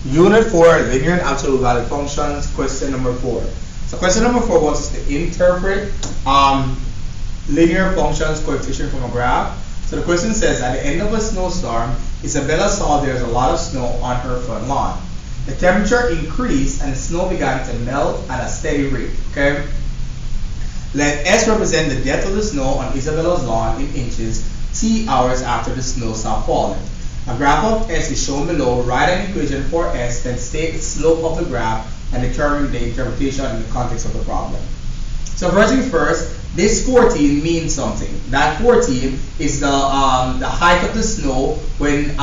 Unit 4, linear and absolute value functions, question number 4. So question number 4 wants us to interpret linear functions coefficient from a graph. So the question says, at the end of a snowstorm, Isabella saw there's a lot of snow on her front lawn. The temperature increased and the snow began to melt at a steady rate. Okay. Let S represent the depth of the snow on Isabella's lawn in inches, T hours after the snow stopped falling. A graph of S is shown below. Write an equation for S, then state the slope of the graph and determine the interpretation in the context of the problem. So first things first, this 14 means something. That 14 is the height of the snow when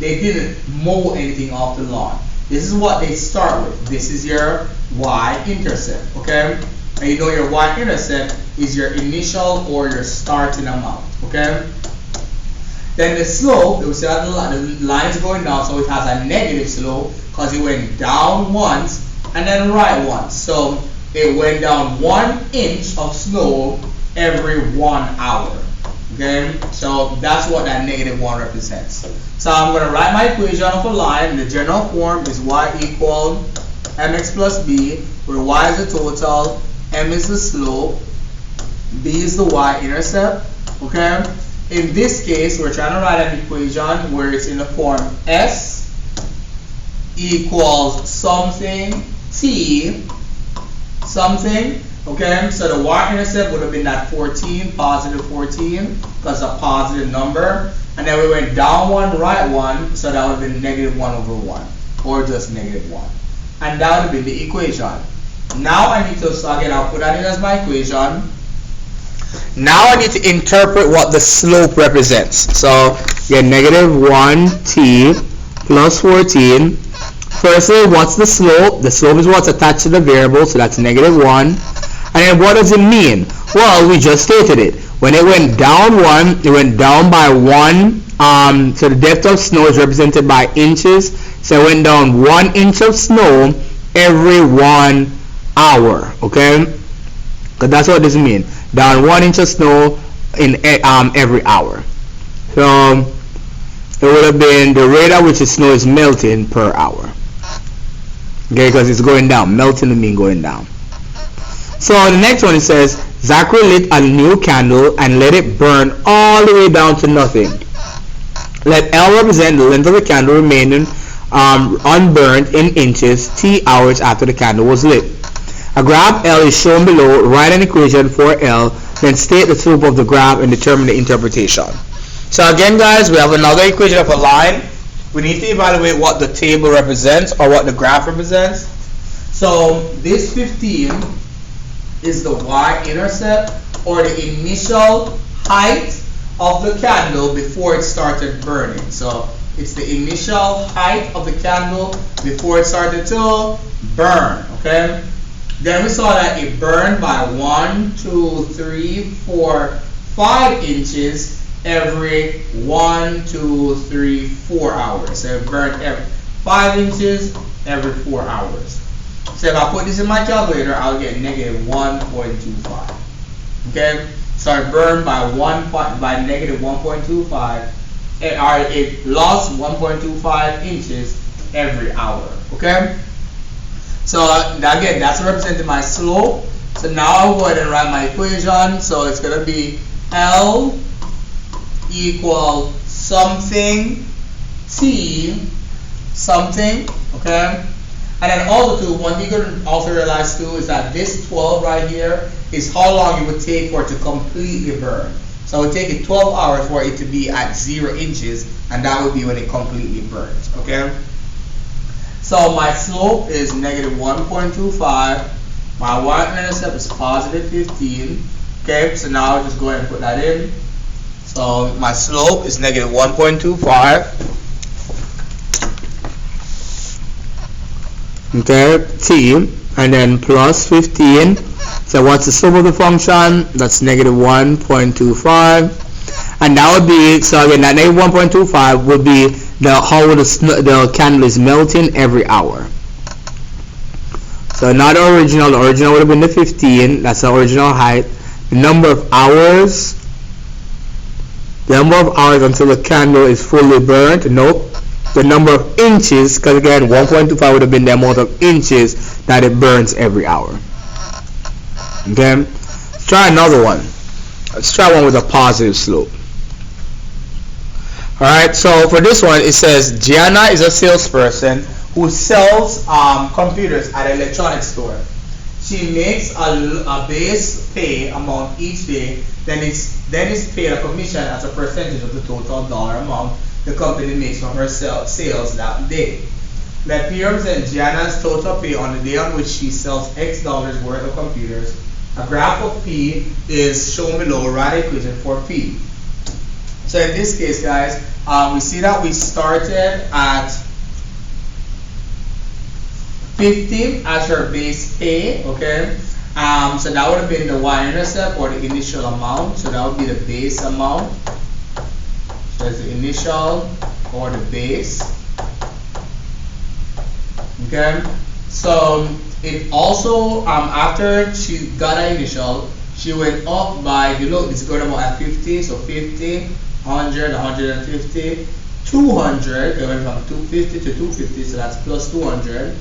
they didn't mow anything off the lawn. This is what they start with. This is your y-intercept, okay? And you know your y-intercept is your initial or your starting amount, okay? Then the slope, we see that the line is going down, so it has a negative slope because it went down once and then right once. So it went down 1 inch of snow every 1 hour. Okay, so that's what that -1 represents. So I'm going to write my equation of a line. The general form is y equal mx plus b, where y is the total, m is the slope, b is the y-intercept. Okay. In this case, we're trying to write an equation where it's in the form S equals something T something. Okay, so the y-intercept would have been that 14, positive 14, because a positive number. And then we went down 1, right 1, so that would have been -1/1, or just -1. And that would have been the equation. Now I need to, so again, I'll put that in as my equation. Now I need to interpret what the slope represents. So you get -1t plus 14. Firstly, what's the slope? The slope is what's attached to the variable, so that's -1. And then what does it mean? Well, we just stated it. When it went down 1, it went down by 1. So the depth of snow is represented by inches. So it went down 1 inch of snow every 1 hour. Okay? Because that's what this means. Down 1 inch of snow in every hour. So it would have been the rate at which the snow is melting per hour. Okay, because it's going down. Melting would mean going down. So the next one, it says, Zachary lit a new candle and let it burn all the way down to nothing. Let L represent the length of the candle remaining unburned in inches, T hours after the candle was lit. A graph L is shown below. Write an equation for L, then state the slope of the graph and determine the interpretation. So again, guys, we have another equation of a line. We need to evaluate what the table represents or what the graph represents. So this 15 is the y-intercept, or the initial height of the candle before it started burning. So it's the initial height of the candle before it started to burn. Okay. Then we saw that it burned by 1, 2, 3, 4, 5 inches every 1, 2, 3, 4 hours. So it burned every 5 inches every 4 hours. So if I put this in my calculator, I'll get -1.25. Okay, so it burned by -1.25. It lost 1.25 inches every hour. Okay. So again, that's representing my slope. So now I'll go ahead and write my equation. So it's going to be L equal something T something. Okay. And then also too, one thing you can also realize too is that this 12 right here is how long it would take for it to completely burn. So it would take it 12 hours for it to be at 0 inches, and that would be when it completely burns. Okay. So my slope is -1.25. My y-intercept is positive 15. Okay. So now I'll just go ahead and put that in. So my slope is -1.25. Okay, t, and then plus 15. So what's the slope of the function? That's -1.25, and that would be, so again, that -1.25 would be how the candle is melting every hour. So not the original would have been the 15. That's the original height. The number of hours until the candle is fully burnt. Nope. the number of inches, because again 1.25 would have been the amount of inches that it burns every hour. Okay, let's try another one. Let's try one with a positive slope. Alright, so for this one it says Gianna is a salesperson who sells computers at an electronics store. She makes a base pay amount each day, then is paid a commission as a percentage of the total dollar amount the company makes from her sales that day. Let P represent Gianna's total pay on the day on which she sells X dollars worth of computers. A graph of P is shown below. Write the equation for P. So in this case, guys, we see that we started at 50 as her base pay, okay? So that would have been the y-intercept or the initial amount. So that would be the base amount. So it's the initial or the base. Okay? So it also, after she got her initial, she went up by, you look, it's going about at 50, so 50, 100, 150, 200, it went from 250 to 250, so that's plus 200.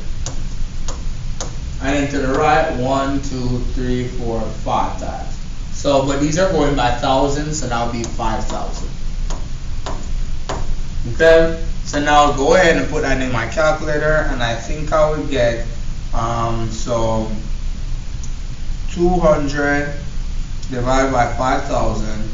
And then to the right, 1, 2, 3, 4, 5 times. So, but these are going by thousands, so that would be 5,000. Okay, so now go ahead and put that in my calculator, and I think I would get, so 200 divided by 5,000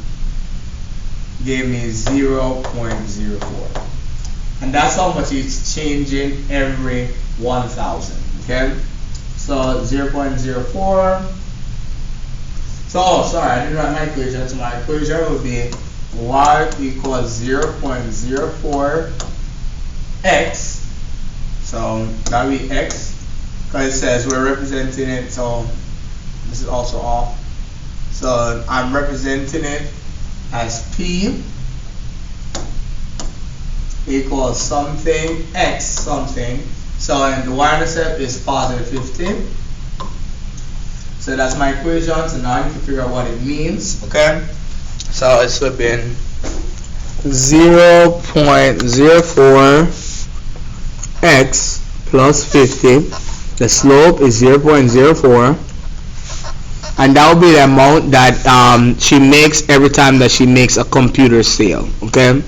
gave me 0.04. And that's how much it's changing every 1,000, okay? So 0.04. So, sorry, I didn't write my equation. So my equation would be y equals 0.04 x. So that would be x, because it says we're representing it. So this is also off. So I'm representing it as P equals something x something. So and the y-intercept is positive 50. So that's my equation. So now I need to figure out what it means. Okay. So it's flipping 0.04 x plus 50. The slope is 0.04. And that will be the amount that she makes every time that she makes a computer sale. Okay.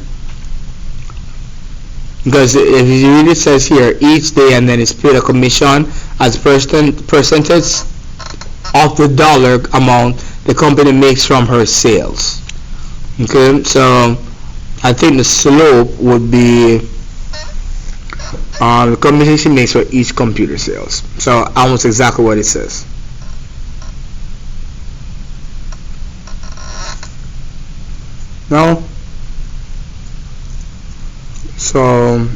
Because if it really says here each day, and then it's paid a commission as percentage of the dollar amount the company makes from her sales. Okay, so I think the slope would be the commission she makes for each computer sales. So almost exactly what it says. No. So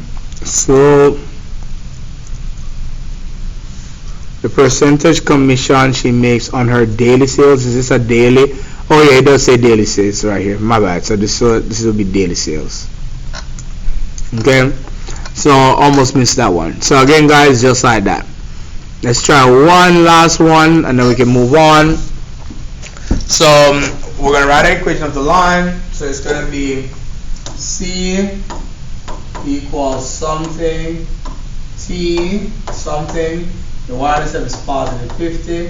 the percentage commission she makes on her daily sales, is this a daily? Oh yeah, it does say daily sales right here. My bad. So this will be daily sales. Okay, so almost missed that one. So again, guys, just like that. Let's try one last one, and then we can move on. So we're gonna write the equation of the line. So it's gonna be C equals something T something. The y-intercept is positive 50.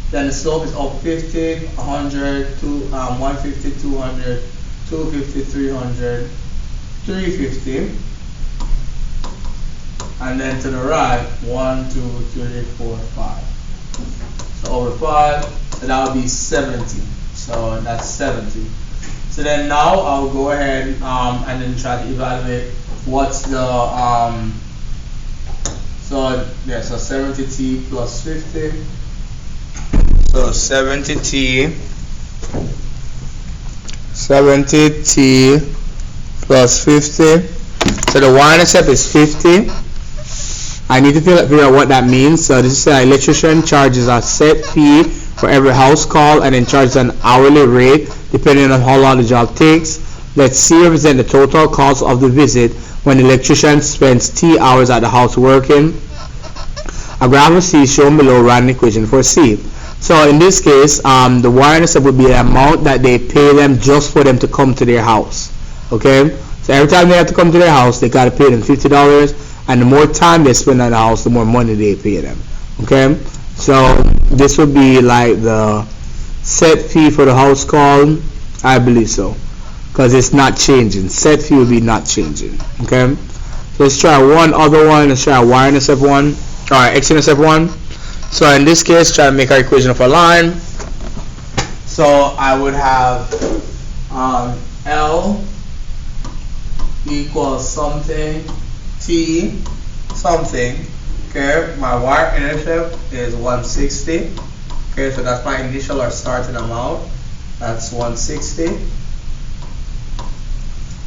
Then the slope is up 50, 100, 150, 200, 250, 300, 350. And then to the right, 1, 2, 3, 4, 5. So over 5, so that would be 70. So that's 70. So then now I'll go ahead and then try to evaluate what's the so 70t plus 50. So 70t plus 50. So the y-intercept is 50. I need to figure out what that means. So this is an electrician charges a set fee for every house call and then charges an hourly rate depending on how long the job takes. Let C represent the total cost of the visit when the electrician spends T hours at the house working. A graph of C is shown below. Write an equation for C. So in this case, the y-intercept would be the amount that they pay them just for them to come to their house. Okay, So every time they have to come to their house, they gotta pay them $50, and the more time they spend at the house, the more money they pay them. Okay, so this would be like the set fee for the house call. I believe so, because it's not changing. Set fee will be not changing. Okay, so let's try one other one. Let's try Y intercept 1 or X intercept 1. So in this case, try to make our equation of a line. So I would have L equals something, T something. Okay, my Y intercept is 160. Okay, so that's my initial or starting amount. That's 160.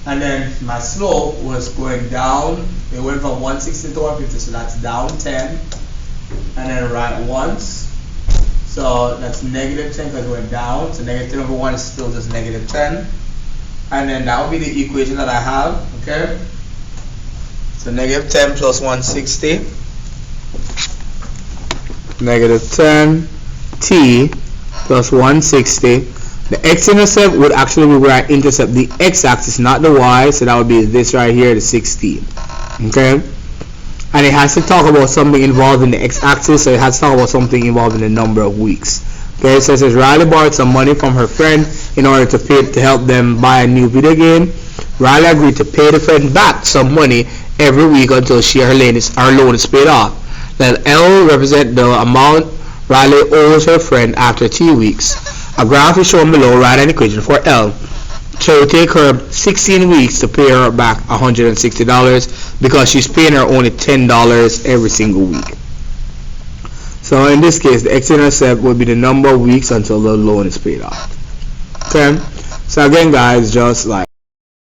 And then my slope was going down. It went from 160 to 150, so that's down 10. And then right once. So that's negative 10 because it went down. So negative 10 over 1 is still just negative 10. And then that would be the equation that I have. Okay. So negative 10 plus 160. Negative 10 T plus 160. The x-intercept would actually be where I intercept the x-axis, not the y. So that would be this right here, the 16. Okay. And it has to talk about something involved in the x-axis, so it has to talk about something involved in the number of weeks. Okay, so it says Riley borrowed some money from her friend in order to help them buy a new video game. Riley agreed to pay the friend back some money every week until her loan is paid off. Let L represent the amount Riley owes her friend after 2 weeks. A graph is shown below. Write an equation for L. So it will take her 16 weeks to pay her back $160 because she's paying her only $10 every single week. So in this case, the x-intercept would be the number of weeks until the loan is paid off. Okay. So again, guys, just like